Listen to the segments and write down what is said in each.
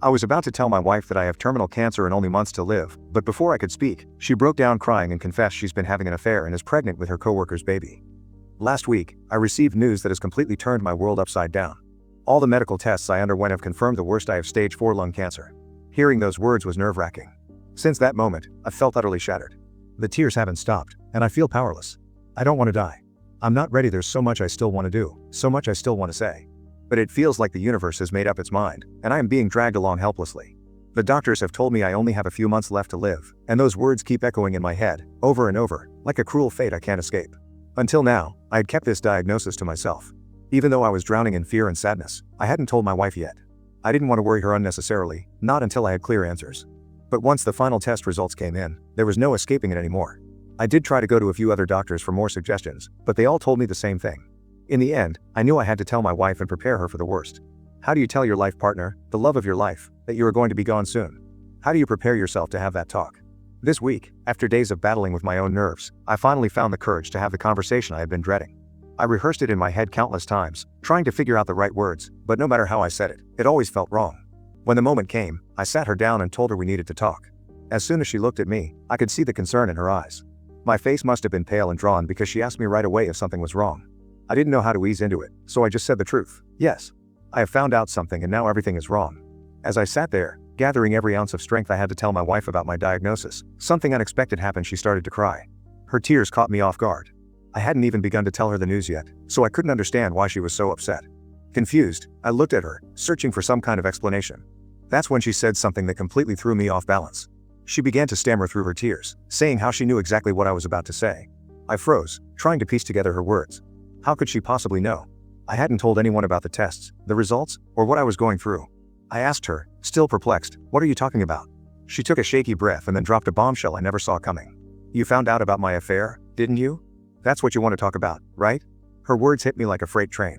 I was about to tell my wife that I have terminal cancer and only months to live, but before I could speak, she broke down crying and confessed she's been having an affair and is pregnant with her coworker's baby. Last week, I received news that has completely turned my world upside down. All the medical tests I underwent have confirmed the worst. I have stage 4 lung cancer. Hearing those words was nerve-wracking. Since that moment, I felt utterly shattered. The tears haven't stopped, and I feel powerless. I don't want to die. I'm not ready. There's so much I still want to do, so much I still want to say. But it feels like the universe has made up its mind, and I am being dragged along helplessly. The doctors have told me I only have a few months left to live, and those words keep echoing in my head, over and over, like a cruel fate I can't escape. Until now, I had kept this diagnosis to myself. Even though I was drowning in fear and sadness, I hadn't told my wife yet. I didn't want to worry her unnecessarily, not until I had clear answers. But once the final test results came in, there was no escaping it anymore. I did try to go to a few other doctors for more suggestions, but they all told me the same thing. In the end, I knew I had to tell my wife and prepare her for the worst. How do you tell your life partner, the love of your life, that you are going to be gone soon? How do you prepare yourself to have that talk? This week, after days of battling with my own nerves, I finally found the courage to have the conversation I had been dreading. I rehearsed it in my head countless times, trying to figure out the right words, but no matter how I said it, it always felt wrong. When the moment came, I sat her down and told her we needed to talk. As soon as she looked at me, I could see the concern in her eyes. My face must have been pale and drawn because she asked me right away if something was wrong. I didn't know how to ease into it, so I just said the truth. Yes. I have found out something and now everything is wrong. As I sat there, gathering every ounce of strength I had to tell my wife about my diagnosis, something unexpected happened. She started to cry. Her tears caught me off guard. I hadn't even begun to tell her the news yet, so I couldn't understand why she was so upset. Confused, I looked at her, searching for some kind of explanation. That's when she said something that completely threw me off balance. She began to stammer through her tears, saying how she knew exactly what I was about to say. I froze, trying to piece together her words. How could she possibly know? I hadn't told anyone about the tests, the results, or what I was going through. I asked her, still perplexed, "What are you talking about?" She took a shaky breath and then dropped a bombshell I never saw coming. "You found out about my affair, didn't you? That's what you want to talk about, right?" Her words hit me like a freight train.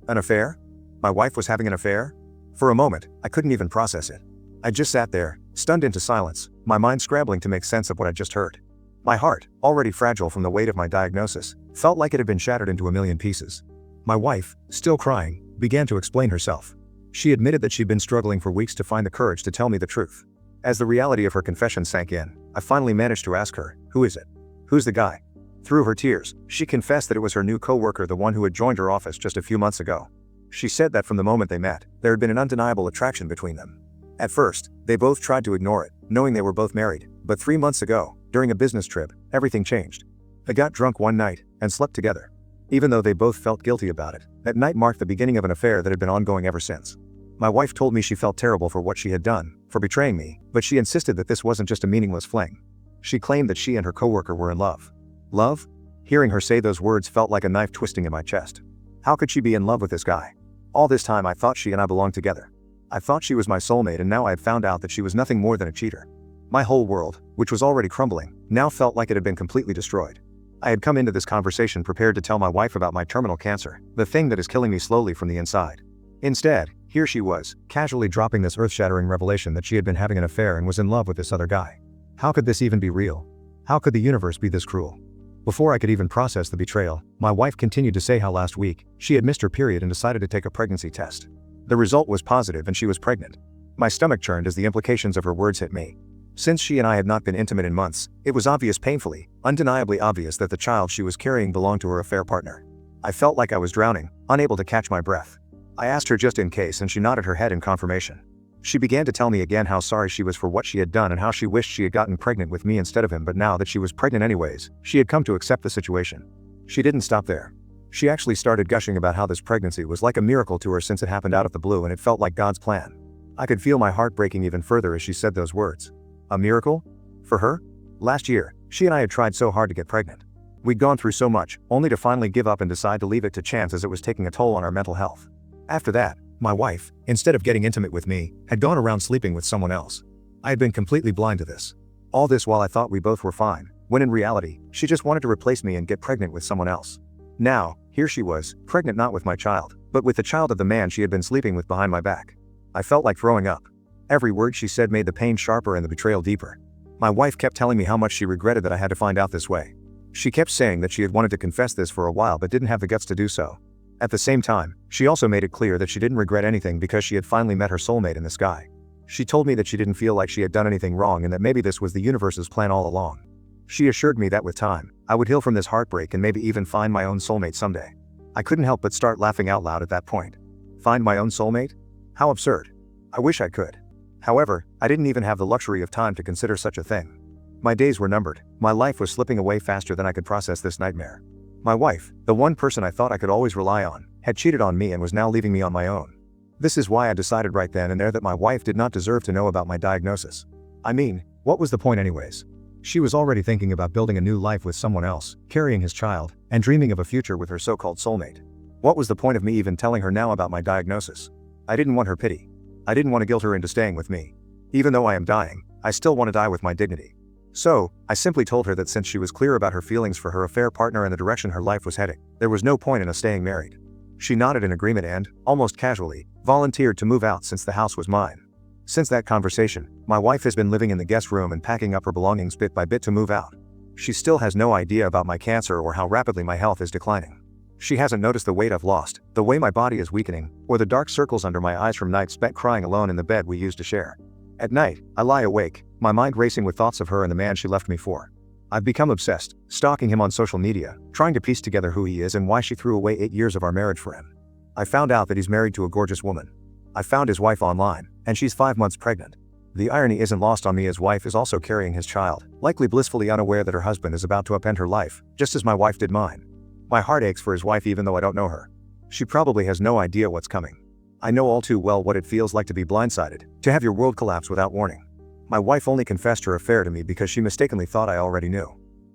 An affair? My wife was having an affair? For a moment, I couldn't even process it. I just sat there, stunned into silence, my mind scrambling to make sense of what I just heard. My heart, already fragile from the weight of my diagnosis, felt like it had been shattered into a million pieces. My wife, still crying, began to explain herself. She admitted that she'd been struggling for weeks to find the courage to tell me the truth. As the reality of her confession sank in, I finally managed to ask her, "Who is it? Who's the guy?" Through her tears, she confessed that it was her new coworker, the one who had joined her office just a few months ago. She said that from the moment they met, there had been an undeniable attraction between them. At first, they both tried to ignore it, knowing they were both married, but 3 months ago, during a business trip, everything changed. They got drunk one night and slept together. Even though they both felt guilty about it, that night marked the beginning of an affair that had been ongoing ever since. My wife told me she felt terrible for what she had done, for betraying me, but she insisted that this wasn't just a meaningless fling. She claimed that she and her coworker were in love. Love? Hearing her say those words felt like a knife twisting in my chest. How could she be in love with this guy? All this time I thought she and I belonged together. I thought she was my soulmate, and now I had found out that she was nothing more than a cheater. My whole world, which was already crumbling, now felt like it had been completely destroyed. I had come into this conversation prepared to tell my wife about my terminal cancer, the thing that is killing me slowly from the inside. Instead, here she was, casually dropping this earth-shattering revelation that she had been having an affair and was in love with this other guy. How could this even be real? How could the universe be this cruel? Before I could even process the betrayal, my wife continued to say how last week, she had missed her period and decided to take a pregnancy test. The result was positive and she was pregnant. My stomach churned as the implications of her words hit me. Since she and I had not been intimate in months, it was obvious, painfully, undeniably obvious, that the child she was carrying belonged to her affair partner. I felt like I was drowning, unable to catch my breath. I asked her just in case, and she nodded her head in confirmation. She began to tell me again how sorry she was for what she had done and how she wished she had gotten pregnant with me instead of him, but now that she was pregnant anyways, she had come to accept the situation. She didn't stop there. She actually started gushing about how this pregnancy was like a miracle to her since it happened out of the blue and it felt like God's plan. I could feel my heart breaking even further as she said those words. A miracle? For her? Last year, she and I had tried so hard to get pregnant. We'd gone through so much, only to finally give up and decide to leave it to chance as it was taking a toll on our mental health. After that, my wife, instead of getting intimate with me, had gone around sleeping with someone else. I had been completely blind to this. All this while I thought we both were fine, when in reality, she just wanted to replace me and get pregnant with someone else. Now, here she was, pregnant not with my child, but with the child of the man she had been sleeping with behind my back. I felt like throwing up. Every word she said made the pain sharper and the betrayal deeper. My wife kept telling me how much she regretted that I had to find out this way. She kept saying that she had wanted to confess this for a while but didn't have the guts to do so. At the same time, she also made it clear that she didn't regret anything because she had finally met her soulmate in this guy. She told me that she didn't feel like she had done anything wrong and that maybe this was the universe's plan all along. She assured me that with time, I would heal from this heartbreak and maybe even find my own soulmate someday. I couldn't help but start laughing out loud at that point. Find my own soulmate? How absurd. I wish I could. However, I didn't even have the luxury of time to consider such a thing. My days were numbered. My life was slipping away faster than I could process this nightmare. My wife, the one person I thought I could always rely on, had cheated on me and was now leaving me on my own. This is why I decided right then and there that my wife did not deserve to know about my diagnosis. I mean, what was the point anyways? She was already thinking about building a new life with someone else, carrying his child, and dreaming of a future with her so-called soulmate. What was the point of me even telling her now about my diagnosis? I didn't want her pity. I didn't want to guilt her into staying with me. Even though I am dying, I still want to die with my dignity. So, I simply told her that since she was clear about her feelings for her affair partner and the direction her life was heading, there was no point in us staying married. She nodded in agreement and, almost casually, volunteered to move out since the house was mine. Since that conversation, my wife has been living in the guest room and packing up her belongings bit by bit to move out. She still has no idea about my cancer or how rapidly my health is declining. She hasn't noticed the weight I've lost, the way my body is weakening, or the dark circles under my eyes from nights spent crying alone in the bed we used to share. At night, I lie awake, my mind racing with thoughts of her and the man she left me for. I've become obsessed, stalking him on social media, trying to piece together who he is and why she threw away 8 years of our marriage for him. I found out that he's married to a gorgeous woman. I found his wife online, and she's 5 months pregnant. The irony isn't lost on me. His wife is also carrying his child, likely blissfully unaware that her husband is about to upend her life, just as my wife did mine. My heart aches for his wife even though I don't know her. She probably has no idea what's coming. I know all too well what it feels like to be blindsided, to have your world collapse without warning. My wife only confessed her affair to me because she mistakenly thought I already knew.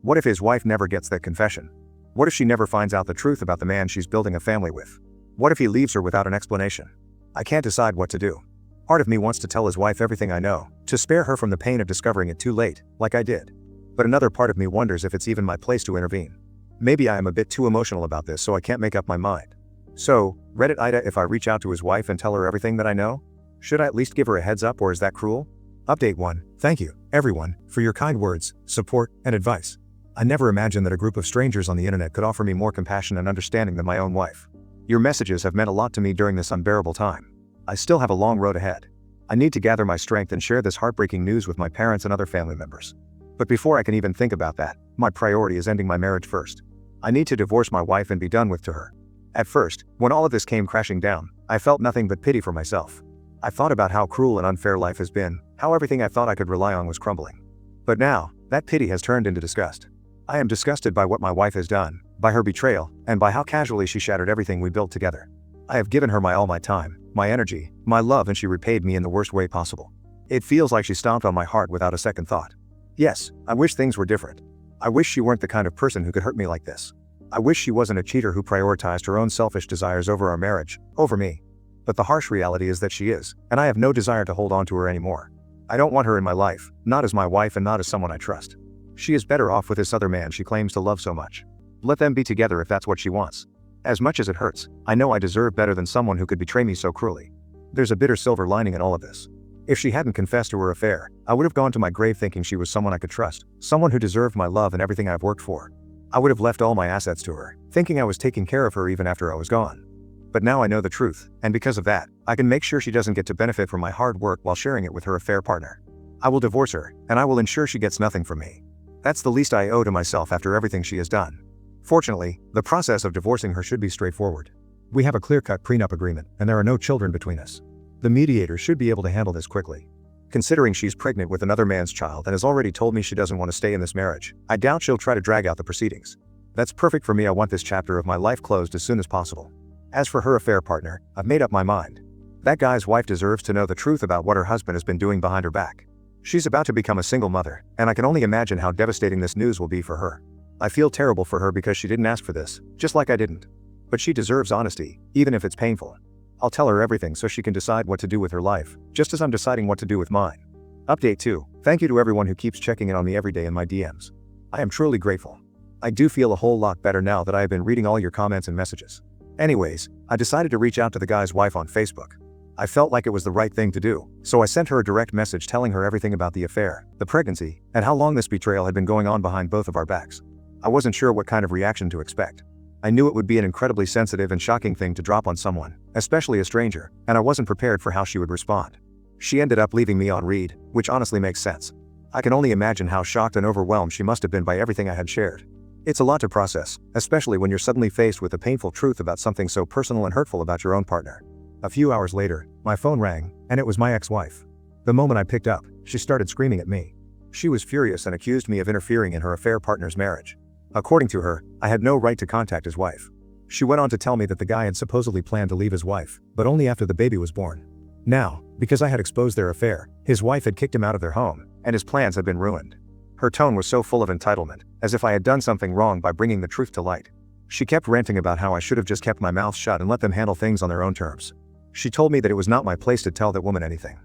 What if his wife never gets that confession? What if she never finds out the truth about the man she's building a family with? What if he leaves her without an explanation? I can't decide what to do. Part of me wants to tell his wife everything I know, to spare her from the pain of discovering it too late, like I did. But another part of me wonders if it's even my place to intervene. Maybe I am a bit too emotional about this, so I can't make up my mind. So, Reddit Ida, if I reach out to his wife and tell her everything that I know? Should I at least give her a heads up, or is that cruel? Update 1. Thank you, everyone, for your kind words, support, and advice. I never imagined that a group of strangers on the internet could offer me more compassion and understanding than my own wife. Your messages have meant a lot to me during this unbearable time. I still have a long road ahead. I need to gather my strength and share this heartbreaking news with my parents and other family members. But before I can even think about that, my priority is ending my marriage first. I need to divorce my wife and be done with her. At first, when all of this came crashing down, I felt nothing but pity for myself. I thought about how cruel and unfair life has been, how everything I thought I could rely on was crumbling. But now, that pity has turned into disgust. I am disgusted by what my wife has done, by her betrayal, and by how casually she shattered everything we built together. I have given her my time, my energy, my love, and she repaid me in the worst way possible. It feels like she stomped on my heart without a second thought. Yes, I wish things were different. I wish she weren't the kind of person who could hurt me like this. I wish she wasn't a cheater who prioritized her own selfish desires over our marriage, over me. But the harsh reality is that she is, and I have no desire to hold on to her anymore. I don't want her in my life, not as my wife and not as someone I trust. She is better off with this other man she claims to love so much. Let them be together if that's what she wants. As much as it hurts, I know I deserve better than someone who could betray me so cruelly. There's a bitter silver lining in all of this. If she hadn't confessed to her affair, I would have gone to my grave thinking she was someone I could trust, someone who deserved my love and everything I've worked for. I would have left all my assets to her, thinking I was taking care of her even after I was gone. But now I know the truth, and because of that, I can make sure she doesn't get to benefit from my hard work while sharing it with her affair partner. I will divorce her, and I will ensure she gets nothing from me. That's the least I owe to myself after everything she has done. Fortunately, the process of divorcing her should be straightforward. We have a clear-cut prenup agreement, and there are no children between us. The mediator should be able to handle this quickly. Considering she's pregnant with another man's child and has already told me she doesn't want to stay in this marriage, I doubt she'll try to drag out the proceedings. That's perfect for me. I want this chapter of my life closed as soon as possible. As for her affair partner, I've made up my mind. That guy's wife deserves to know the truth about what her husband has been doing behind her back. She's about to become a single mother, and I can only imagine how devastating this news will be for her. I feel terrible for her because she didn't ask for this, just like I didn't. But she deserves honesty, even if it's painful. I'll tell her everything so she can decide what to do with her life, just as I'm deciding what to do with mine. Update 2. Thank you to everyone who keeps checking in on me every day in my DMs. I am truly grateful. I do feel a whole lot better now that I have been reading all your comments and messages. Anyways, I decided to reach out to the guy's wife on Facebook. I felt like it was the right thing to do, so I sent her a direct message telling her everything about the affair, the pregnancy, and how long this betrayal had been going on behind both of our backs. I wasn't sure what kind of reaction to expect. I knew it would be an incredibly sensitive and shocking thing to drop on someone, especially a stranger, and I wasn't prepared for how she would respond. She ended up leaving me on read, which honestly makes sense. I can only imagine how shocked and overwhelmed she must have been by everything I had shared. It's a lot to process, especially when you're suddenly faced with the painful truth about something so personal and hurtful about your own partner. A few hours later, my phone rang, and it was my ex-wife. The moment I picked up, she started screaming at me. She was furious and accused me of interfering in her affair partner's marriage. According to her, I had no right to contact his wife. She went on to tell me that the guy had supposedly planned to leave his wife, but only after the baby was born. Now, because I had exposed their affair, his wife had kicked him out of their home, and his plans had been ruined. Her tone was so full of entitlement, as if I had done something wrong by bringing the truth to light. She kept ranting about how I should have just kept my mouth shut and let them handle things on their own terms. She told me that it was not my place to tell that woman anything.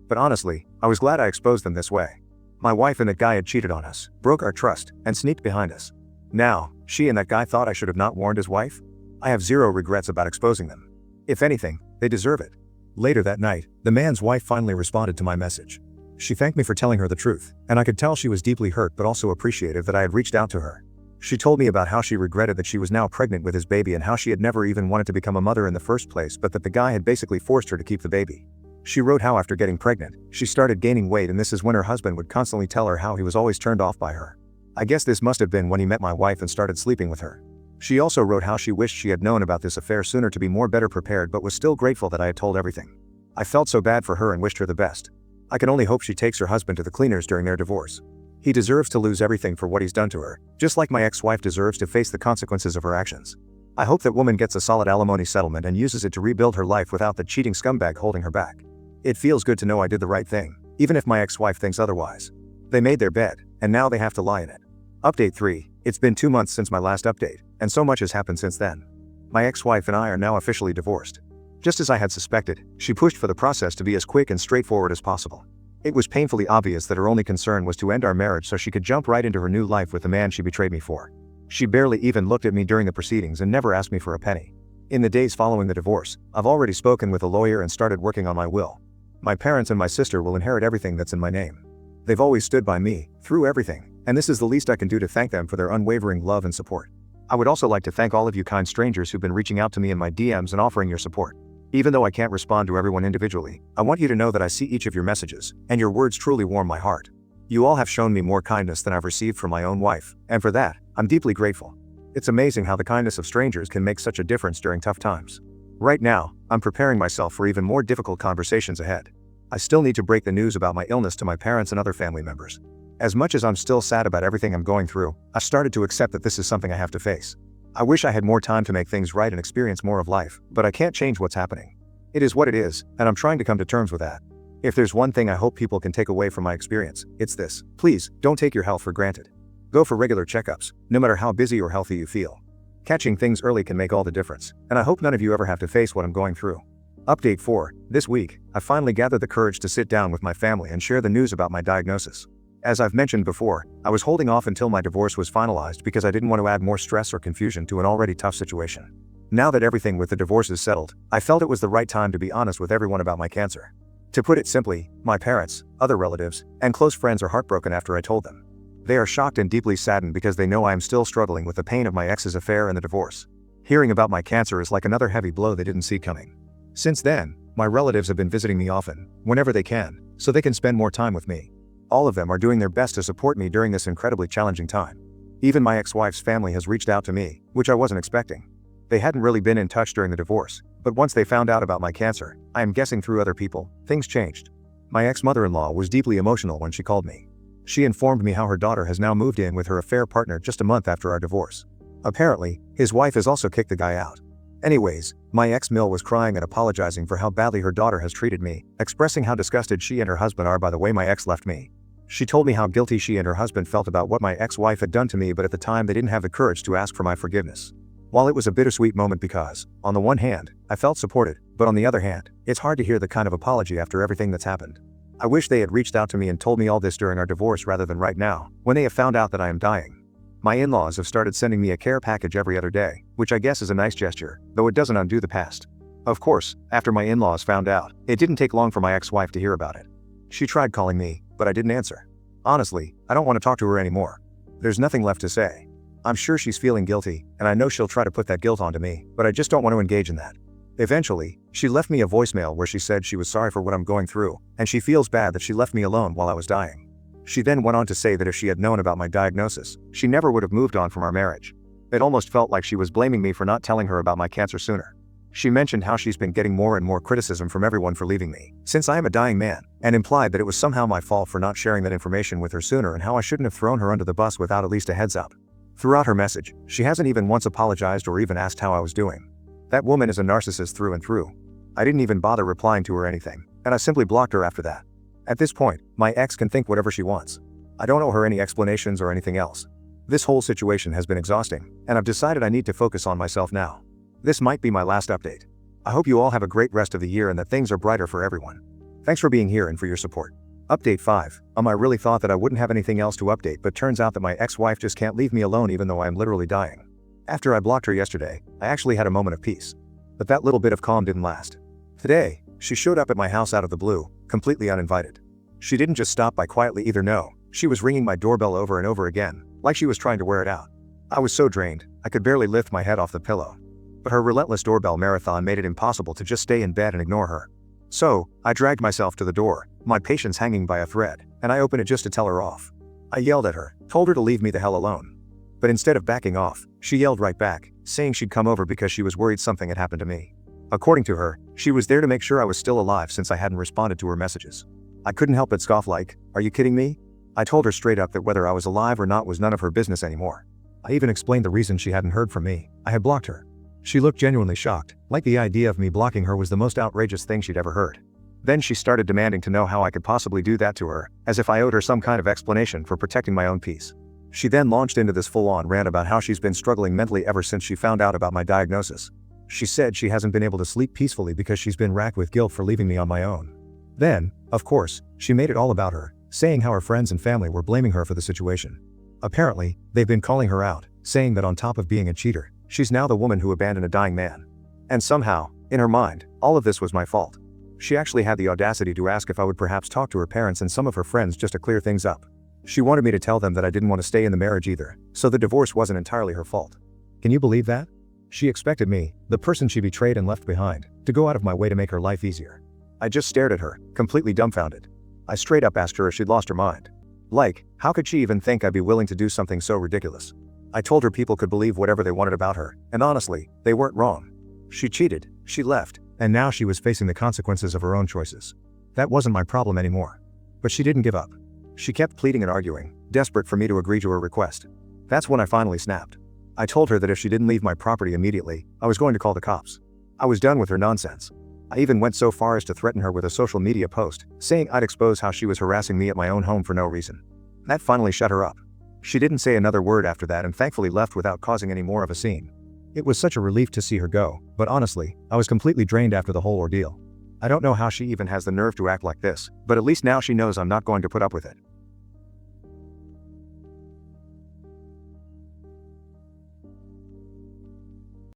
But honestly, I was glad I exposed them this way. My wife and that guy had cheated on us, broke our trust, and sneaked behind us. Now, she and that guy thought I should have not warned his wife? I have zero regrets about exposing them. If anything, they deserve it. Later that night, the man's wife finally responded to my message. She thanked me for telling her the truth, and I could tell she was deeply hurt but also appreciative that I had reached out to her. She told me about how she regretted that she was now pregnant with his baby and how she had never even wanted to become a mother in the first place, but that the guy had basically forced her to keep the baby. She wrote how after getting pregnant, she started gaining weight, and this is when her husband would constantly tell her how he was always turned off by her. I guess this must have been when he met my wife and started sleeping with her. She also wrote how she wished she had known about this affair sooner to be more better prepared, but was still grateful that I had told everything. I felt so bad for her and wished her the best. I can only hope she takes her husband to the cleaners during their divorce. He deserves to lose everything for what he's done to her, just like my ex-wife deserves to face the consequences of her actions. I hope that woman gets a solid alimony settlement and uses it to rebuild her life without the cheating scumbag holding her back. It feels good to know I did the right thing, even if my ex-wife thinks otherwise. They made their bed, and now they have to lie in it. Update 3. It's been 2 months since my last update, and so much has happened since then. My ex-wife and I are now officially divorced. Just as I had suspected, she pushed for the process to be as quick and straightforward as possible. It was painfully obvious that her only concern was to end our marriage so she could jump right into her new life with the man she betrayed me for. She barely even looked at me during the proceedings and never asked me for a penny. In the days following the divorce, I've already spoken with a lawyer and started working on my will. My parents and my sister will inherit everything that's in my name. They've always stood by me, through everything, and this is the least I can do to thank them for their unwavering love and support. I would also like to thank all of you kind strangers who've been reaching out to me in my DMs and offering your support. Even though I can't respond to everyone individually, I want you to know that I see each of your messages, and your words truly warm my heart. You all have shown me more kindness than I've received from my own wife, and for that, I'm deeply grateful. It's amazing how the kindness of strangers can make such a difference during tough times. Right now, I'm preparing myself for even more difficult conversations ahead. I still need to break the news about my illness to my parents and other family members. As much as I'm still sad about everything I'm going through, I've started to accept that this is something I have to face. I wish I had more time to make things right and experience more of life, but I can't change what's happening. It is what it is, and I'm trying to come to terms with that. If there's one thing I hope people can take away from my experience, it's this: please, don't take your health for granted. Go for regular checkups, no matter how busy or healthy you feel. Catching things early can make all the difference, and I hope none of you ever have to face what I'm going through. Update 4. This week, I finally gathered the courage to sit down with my family and share the news about my diagnosis. As I've mentioned before, I was holding off until my divorce was finalized because I didn't want to add more stress or confusion to an already tough situation. Now that everything with the divorce is settled, I felt it was the right time to be honest with everyone about my cancer. To put it simply, my parents, other relatives, and close friends are heartbroken after I told them. They are shocked and deeply saddened because they know I am still struggling with the pain of my ex's affair and the divorce. Hearing about my cancer is like another heavy blow they didn't see coming. Since then, my relatives have been visiting me often, whenever they can, so they can spend more time with me. All of them are doing their best to support me during this incredibly challenging time. Even my ex-wife's family has reached out to me, which I wasn't expecting. They hadn't really been in touch during the divorce, but once they found out about my cancer, I am guessing through other people, things changed. My ex-mother-in-law was deeply emotional when she called me. She informed me how her daughter has now moved in with her affair partner just a month after our divorce. Apparently, his wife has also kicked the guy out. Anyways, my ex-Mill was crying and apologizing for how badly her daughter has treated me, expressing how disgusted she and her husband are by the way my ex left me. She told me how guilty she and her husband felt about what my ex-wife had done to me, but at the time they didn't have the courage to ask for my forgiveness. While it was a bittersweet moment because, on the one hand, I felt supported, but on the other hand, it's hard to hear the kind of apology after everything that's happened. I wish they had reached out to me and told me all this during our divorce rather than right now, when they have found out that I am dying. My in-laws have started sending me a care package every other day, which I guess is a nice gesture, though it doesn't undo the past. Of course, after my in-laws found out, it didn't take long for my ex-wife to hear about it. She tried calling me, but I didn't answer. Honestly, I don't want to talk to her anymore. There's nothing left to say. I'm sure she's feeling guilty, and I know she'll try to put that guilt onto me, but I just don't want to engage in that. Eventually, she left me a voicemail where she said she was sorry for what I'm going through, and she feels bad that she left me alone while I was dying. She then went on to say that if she had known about my diagnosis, she never would have moved on from our marriage. It almost felt like she was blaming me for not telling her about my cancer sooner. She mentioned how she's been getting more and more criticism from everyone for leaving me, since I am a dying man, and implied that it was somehow my fault for not sharing that information with her sooner and how I shouldn't have thrown her under the bus without at least a heads up. Throughout her message, she hasn't even once apologized or even asked how I was doing. That woman is a narcissist through and through. I didn't even bother replying to her or anything, and I simply blocked her after that. At this point, my ex can think whatever she wants. I don't owe her any explanations or anything else. This whole situation has been exhausting, and I've decided I need to focus on myself now. This might be my last update. I hope you all have a great rest of the year and that things are brighter for everyone. Thanks for being here and for your support. Update 5. I really thought that I wouldn't have anything else to update, but turns out that my ex-wife just can't leave me alone even though I am literally dying. After I blocked her yesterday, I actually had a moment of peace. But that little bit of calm didn't last. Today, she showed up at my house out of the blue, completely uninvited. She didn't just stop by quietly either, no, she was ringing my doorbell over and over again, like she was trying to wear it out. I was so drained, I could barely lift my head off the pillow. But her relentless doorbell marathon made it impossible to just stay in bed and ignore her. So, I dragged myself to the door, my patience hanging by a thread, and I opened it just to tell her off. I yelled at her, told her to leave me the hell alone. But instead of backing off, she yelled right back, saying she'd come over because she was worried something had happened to me. According to her, she was there to make sure I was still alive since I hadn't responded to her messages. I couldn't help but scoff like, "Are you kidding me?" I told her straight up that whether I was alive or not was none of her business anymore. I even explained the reason she hadn't heard from me. I had blocked her. She looked genuinely shocked, like the idea of me blocking her was the most outrageous thing she'd ever heard. Then she started demanding to know how I could possibly do that to her, as if I owed her some kind of explanation for protecting my own peace. She then launched into this full-on rant about how she's been struggling mentally ever since she found out about my diagnosis. She said she hasn't been able to sleep peacefully because she's been racked with guilt for leaving me on my own. Then, of course, she made it all about her, saying how her friends and family were blaming her for the situation. Apparently, they've been calling her out, saying that on top of being a cheater, she's now the woman who abandoned a dying man. And somehow, in her mind, all of this was my fault. She actually had the audacity to ask if I would perhaps talk to her parents and some of her friends just to clear things up. She wanted me to tell them that I didn't want to stay in the marriage either, so the divorce wasn't entirely her fault. Can you believe that? She expected me, the person she betrayed and left behind, to go out of my way to make her life easier. I just stared at her, completely dumbfounded. I straight up asked her if she'd lost her mind. Like, how could she even think I'd be willing to do something so ridiculous? I told her people could believe whatever they wanted about her, and honestly, they weren't wrong. She cheated, she left, and now she was facing the consequences of her own choices. That wasn't my problem anymore. But she didn't give up. She kept pleading and arguing, desperate for me to agree to her request. That's when I finally snapped. I told her that if she didn't leave my property immediately, I was going to call the cops. I was done with her nonsense. I even went so far as to threaten her with a social media post, saying I'd expose how she was harassing me at my own home for no reason. That finally shut her up. She didn't say another word after that and thankfully left without causing any more of a scene. It was such a relief to see her go, but honestly, I was completely drained after the whole ordeal. I don't know how she even has the nerve to act like this, but at least now she knows I'm not going to put up with it.